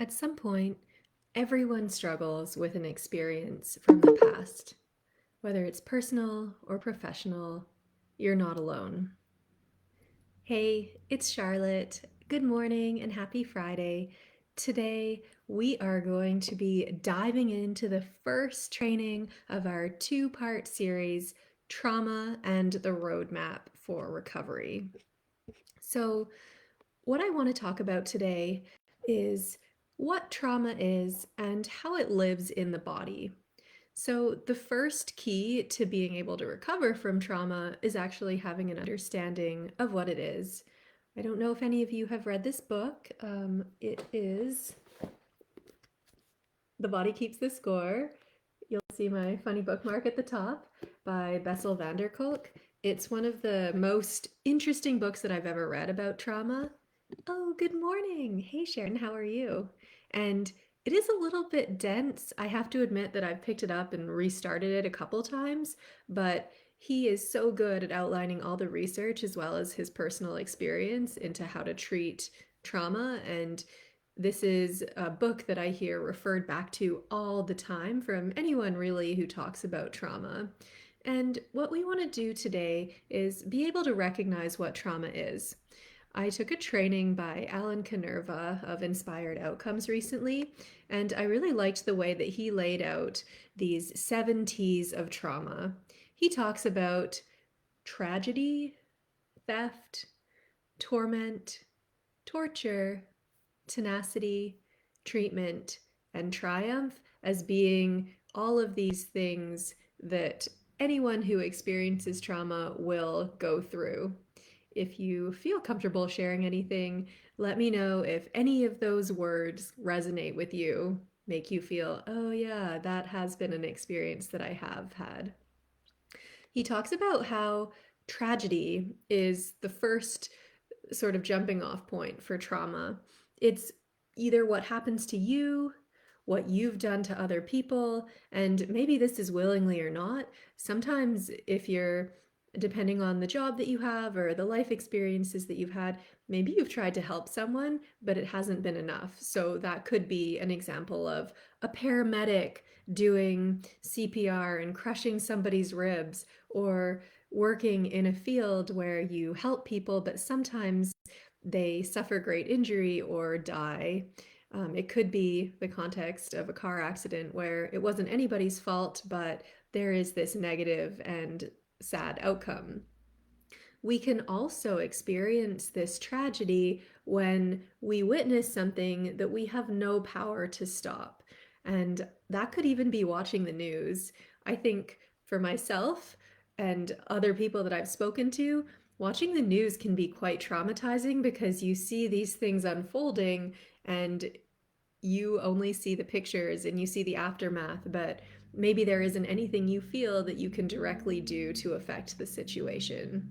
At some point, everyone struggles with an experience from the past. Whether it's personal or professional, you're not alone. Hey, it's Charlotte. Good morning and happy Friday. Today, we are going to be diving into the first training of our two-part series, Trauma and the Roadmap for Recovery. So, what I want to talk about today is what trauma is and how it lives in the body. So, the first key to being able to recover from trauma is actually having an understanding of what it is. I don't know if any of you have read this book. It is The Body Keeps the Score. You'll see my funny bookmark at the top by Bessel van der Kolk. It's one of the most interesting books that I've ever read about trauma. Oh, good morning. Hey, Sharon, how are you? And it is a little bit dense. I have to admit that I've picked it up and restarted it a couple times, but he is so good at outlining all the research as well as his personal experience into how to treat trauma. And this is a book that I hear referred back to all the time from anyone really who talks about trauma. And what we want to do today is be able to recognize what trauma is. I took a training by Alan Canerva of Inspired Outcomes recently, and I really liked the way that he laid out these 7 T's of trauma. He talks about tragedy, theft, torment, torture, tenacity, treatment, and triumph as being all of these things that anyone who experiences trauma will go through. If you feel comfortable sharing anything, let me know if any of those words resonate with you, make you feel, oh yeah, that has been an experience that I have had. He talks about how tragedy is the first sort of jumping off point for trauma. It's either what happens to you, what you've done to other people, and maybe this is willingly or not. Sometimes, if you're depending on the job that you have or the life experiences that you've had, maybe you've tried to help someone, but it hasn't been enough. So, that could be an example of a paramedic doing CPR and crushing somebody's ribs, or working in a field where you help people, but sometimes they suffer great injury or die. It could be the context of a car accident where it wasn't anybody's fault, but there is this negative and sad outcome. We can also experience this tragedy when we witness something that we have no power to stop. And that could even be watching the news. I think for myself and other people that I've spoken to, watching the news can be quite traumatizing because you see these things unfolding and you only see the pictures and you see the aftermath, but maybe there isn't anything you feel that you can directly do to affect the situation.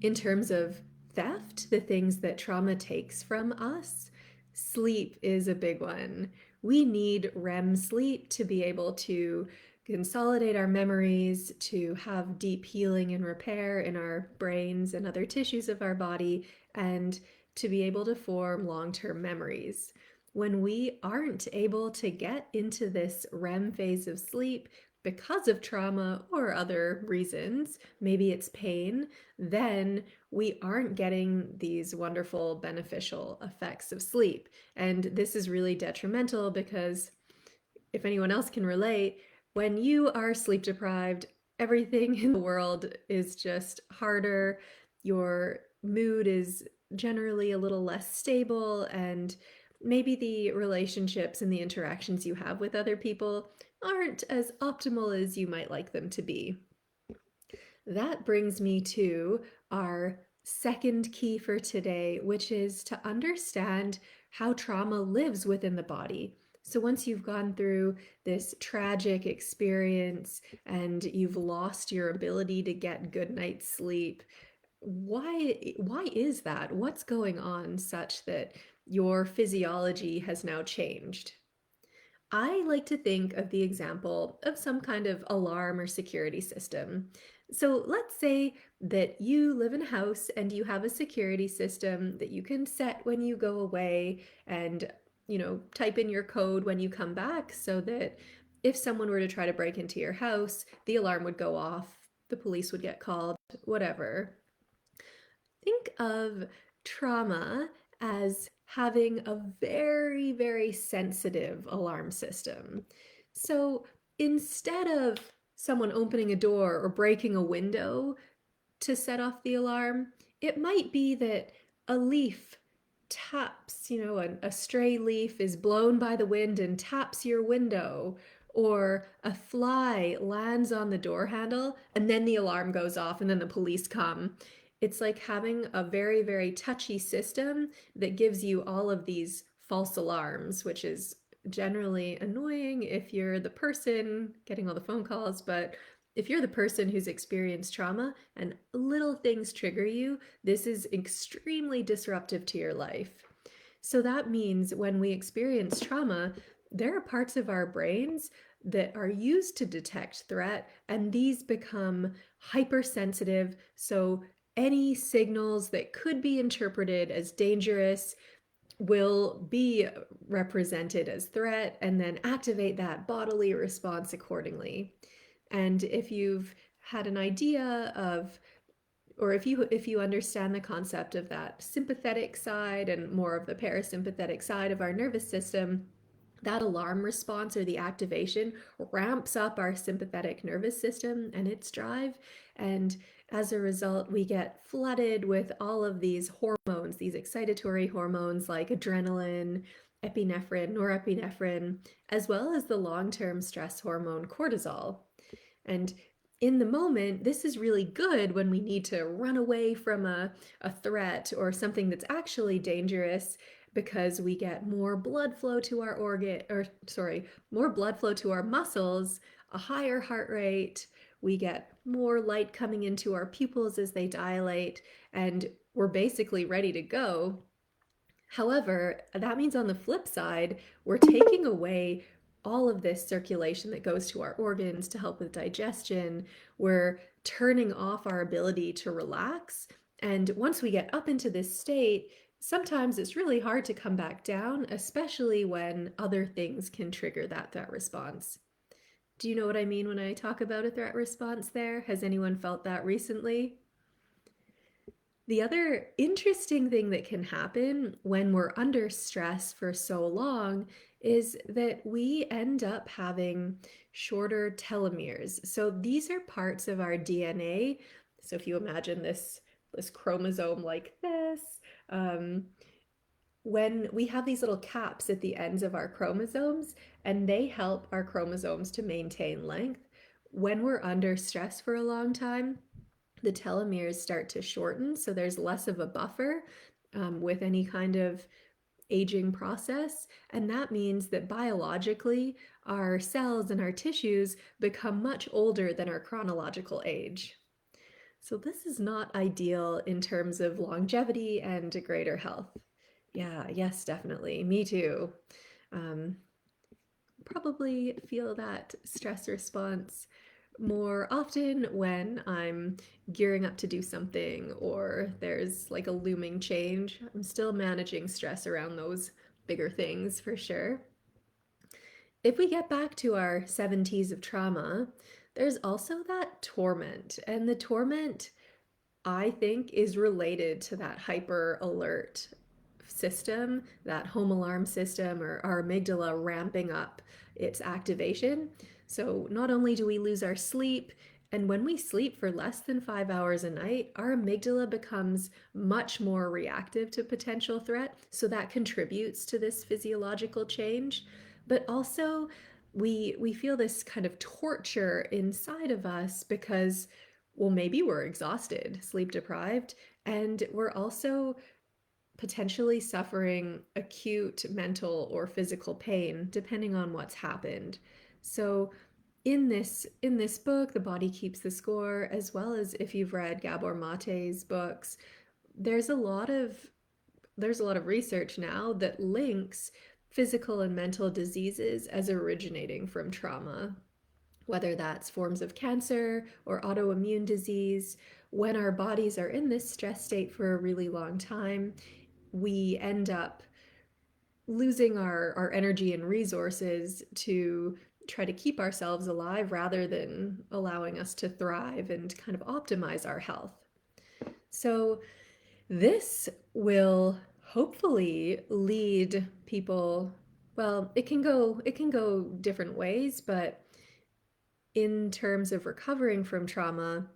In terms of theft, the things that trauma takes from us, sleep is a big one. We need REM sleep to be able to consolidate our memories, to have deep healing and repair in our brains and other tissues of our body, and to be able to form long-term memories. When we aren't able to get into this REM phase of sleep because of trauma or other reasons, maybe it's pain, then we aren't getting these wonderful beneficial effects of sleep. And this is really detrimental because, if anyone else can relate, when you are sleep deprived, everything in the world is just harder. Your mood is generally a little less stable, and maybe the relationships and the interactions you have with other people aren't as optimal as you might like them to be. That brings me to our second key for today, which is to understand how trauma lives within the body. So once you've gone through this tragic experience and you've lost your ability to get good night's sleep, why is that? What's going on such that your physiology has now changed? I like to think of the example of some kind of alarm or security system. So let's say that you live in a house and you have a security system that you can set when you go away, and type in your code when you come back so that if someone were to try to break into your house, the alarm would go off, the police would get called, whatever. Think of trauma as having a very, very sensitive alarm system. So instead of someone opening a door or breaking a window to set off the alarm, it might be that a leaf taps, a stray leaf is blown by the wind and taps your window, or a fly lands on the door handle and then the alarm goes off and then the police come. It's like having a very, very touchy system that gives you all of these false alarms, which is generally annoying if you're the person getting all the phone calls, but if you're the person who's experienced trauma and little things trigger you, this is extremely disruptive to your life. So that means when we experience trauma, there are parts of our brains that are used to detect threat, and these become hypersensitive. So any signals that could be interpreted as dangerous will be represented as threat and then activate that bodily response accordingly. And if you've had an idea of, or if you understand the concept of that sympathetic side and more of the parasympathetic side of our nervous system, that alarm response or the activation ramps up our sympathetic nervous system and its drive. And as a result, we get flooded with all of these hormones, these excitatory hormones like adrenaline, epinephrine, norepinephrine, as well as the long-term stress hormone cortisol. And in the moment, this is really good when we need to run away from a threat or something that's actually dangerous, because we get more blood flow to our more blood flow to our muscles, a higher heart rate, we get more light coming into our pupils as they dilate, and we're basically ready to go. However, that means on the flip side, we're taking away all of this circulation that goes to our organs to help with digestion. We're turning off our ability to relax. And once we get up into this state, sometimes it's really hard to come back down, especially when other things can trigger that threat response. Do you know what I mean when I talk about a threat response there? Has anyone felt that recently? The other interesting thing that can happen when we're under stress for so long is that we end up having shorter telomeres. So these are parts of our DNA. So if you imagine this chromosome like this, um, when we have these little caps at the ends of our chromosomes, and they help our chromosomes to maintain length. When we're under stress for a long time, the telomeres start to shorten, so there's less of a buffer with any kind of aging process. And that means that biologically, our cells and our tissues become much older than our chronological age. So this is not ideal in terms of longevity and greater health. Yeah, yes, definitely. Me too. Um, Probably feel that stress response more often when I'm gearing up to do something or there's like a looming change. I'm still managing stress around those bigger things for sure. If we get back to our 7Ts of trauma, there's also that torment. And the torment, I think, is related to that hyper alert system, that home alarm system, or our amygdala ramping up its activation. So not only do we lose our sleep, and when we sleep for less than 5 hours a night, our amygdala becomes much more reactive to potential threat. So that contributes to this physiological change. But also, we feel this kind of torture inside of us because, well, maybe we're exhausted, sleep deprived, and we're also potentially suffering acute mental or physical pain depending on what's happened. So in this book, The Body Keeps the Score, as well as if you've read Gabor Mate's books, there's a lot of research now that links physical and mental diseases as originating from trauma, whether that's forms of cancer or autoimmune disease. When our bodies are in this stress state for a really long time, we end up losing our energy and resources to try to keep ourselves alive rather than allowing us to thrive and kind of optimize our health. So, this will hopefully lead people, well, it can go different ways, but in terms of recovering from trauma,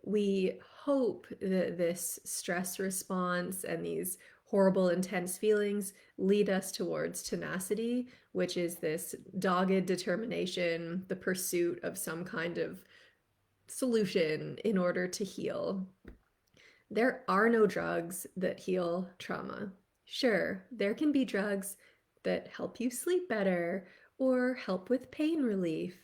we hope that this stress response and these horrible, intense feelings lead us towards tenacity, which is this dogged determination, the pursuit of some kind of solution in order to heal. There are no drugs that heal trauma. Sure, there can be drugs that help you sleep better or help with pain relief,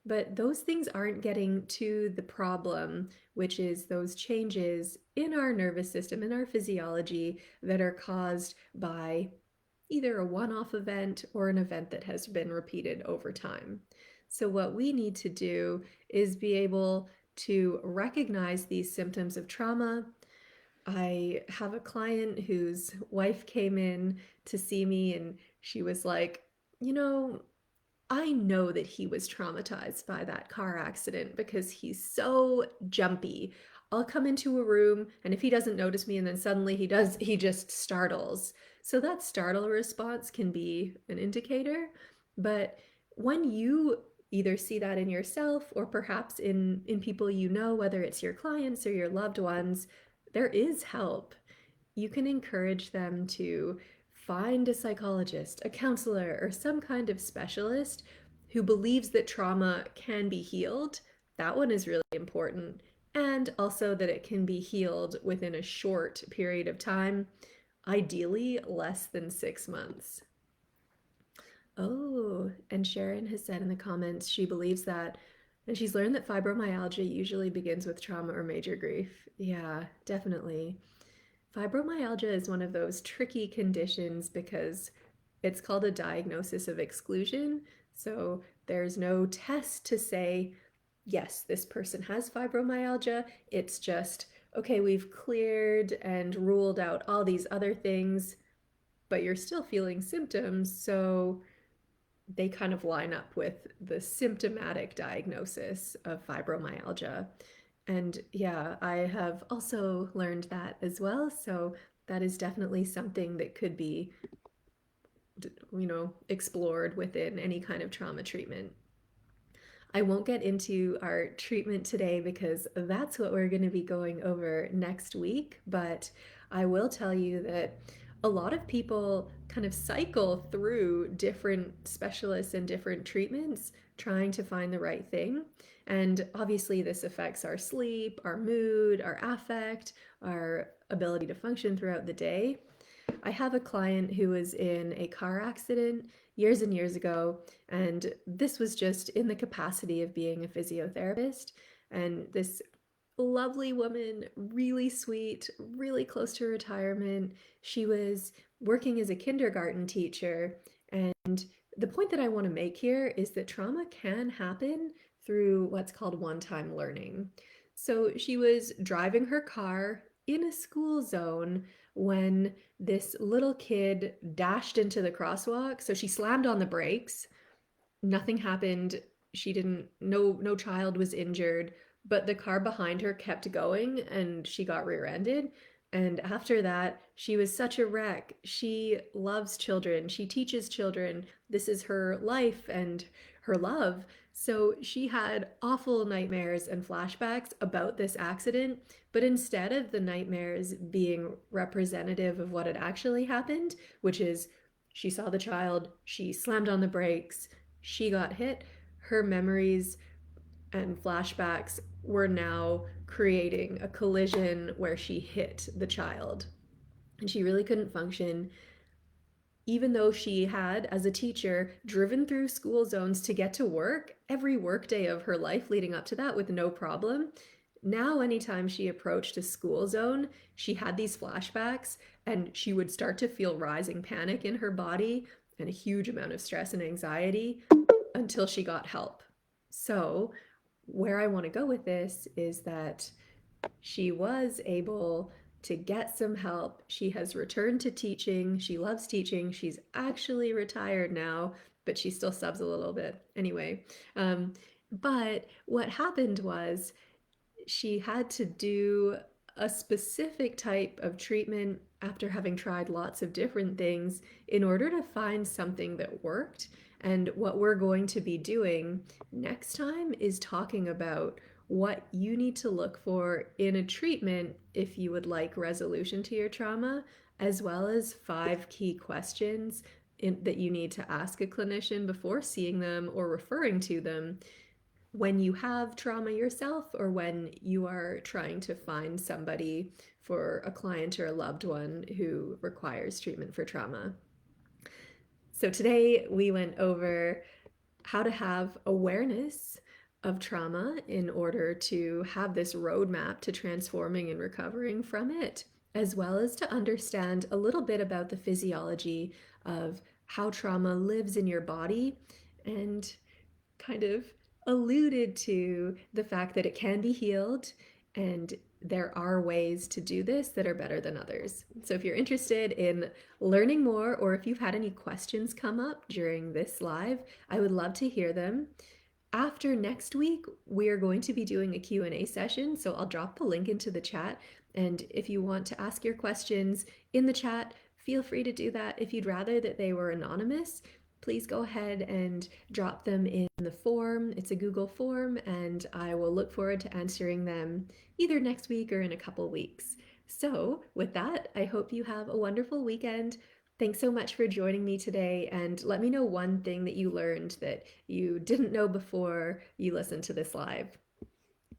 but those things aren't getting to the problem, which is those changes in our nervous system, in our physiology, that are caused by either a one off event or an event that has been repeated over time. So, what we need to do is be able to recognize these symptoms of trauma. I have a client whose wife came in to see me, and she was like, you know, I know that he was traumatized by that car accident because he's so jumpy. I'll come into a room, and if he doesn't notice me and then suddenly he does, he just startles. So that startle response can be an indicator. But when you either see that in yourself or perhaps in people you know, whether it's your clients or your loved ones, there is help. You can encourage them to find a psychologist, a counselor, or some kind of specialist who believes that trauma can be healed. That one is really important. And also that it can be healed within a short period of time, ideally less than 6 months. Oh, and Sharon has said in the comments she believes that, and she's learned that fibromyalgia usually begins with trauma or major grief. Yeah, definitely. Fibromyalgia is one of those tricky conditions because it's called a diagnosis of exclusion. So there's no test to say, yes, this person has fibromyalgia. It's just, okay, we've cleared and ruled out all these other things, but you're still feeling symptoms. So they kind of line up with the symptomatic diagnosis of fibromyalgia. And yeah, I have also learned that as well. So that is definitely something that could be, explored within any kind of trauma treatment. I won't get into our treatment today because that's what we're going to be going over next week. But I will tell you that a lot of people kind of cycle through different specialists and different treatments trying to find the right thing. And obviously, this affects our sleep, our mood, our affect, our ability to function throughout the day. I have a client who was in a car accident years and years ago, and this was just in the capacity of being a physiotherapist. And this lovely woman, really sweet, really close to retirement, she was working as a kindergarten teacher. And the point that I want to make here is that trauma can happen through what's called one time learning. So she was driving her car in a school zone when this little kid dashed into the crosswalk. So she slammed on the brakes. Nothing happened. She didn't, no child was injured, but the car behind her kept going and she got rear-ended. And after that, she was such a wreck. She loves children. She teaches children. This is her life and her love. So she had awful nightmares and flashbacks about this accident, but instead of the nightmares being representative of what had actually happened, which is she saw the child, she slammed on the brakes, she got hit, her memories and flashbacks were now creating a collision where she hit the child. And she really couldn't function, even though she had, as a teacher, driven through school zones to get to work every workday of her life leading up to that with no problem. Now, anytime she approached a school zone, she had these flashbacks and she would start to feel rising panic in her body and a huge amount of stress and anxiety until she got help. So, where I want to go with this is that she was able to get some help. She has returned to teaching. She loves teaching. She's actually retired now, but she still subs a little bit. Anyway, but what happened was she had to do a specific type of treatment after having tried lots of different things in order to find something that worked. And what we're going to be doing next time is talking about what you need to look for in a treatment if you would like resolution to your trauma, as well as 5 key questions that you need to ask a clinician before seeing them or referring to them when you have trauma yourself or when you are trying to find somebody for a client or a loved one who requires treatment for trauma. So today we went over how to have awareness of trauma in order to have this roadmap to transforming and recovering from it, as well as to understand a little bit about the physiology of how trauma lives in your body, and kind of alluded to the fact that it can be healed and there are ways to do this that are better than others. So if you're interested in learning more, or if you've had any questions come up during this live, I would love to hear them. After next week, we are going to be doing a Q&A session, so I'll drop the link into the chat. And if you want to ask your questions in the chat, feel free to do that. If you'd rather that they were anonymous, please go ahead and drop them in the form. It's a Google form, and I will look forward to answering them either next week or in a couple weeks. So with that, I hope you have a wonderful weekend. Thanks so much for joining me today, and let me know one thing that you learned that you didn't know before you listened to this live.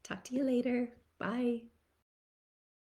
Talk to you later. Bye.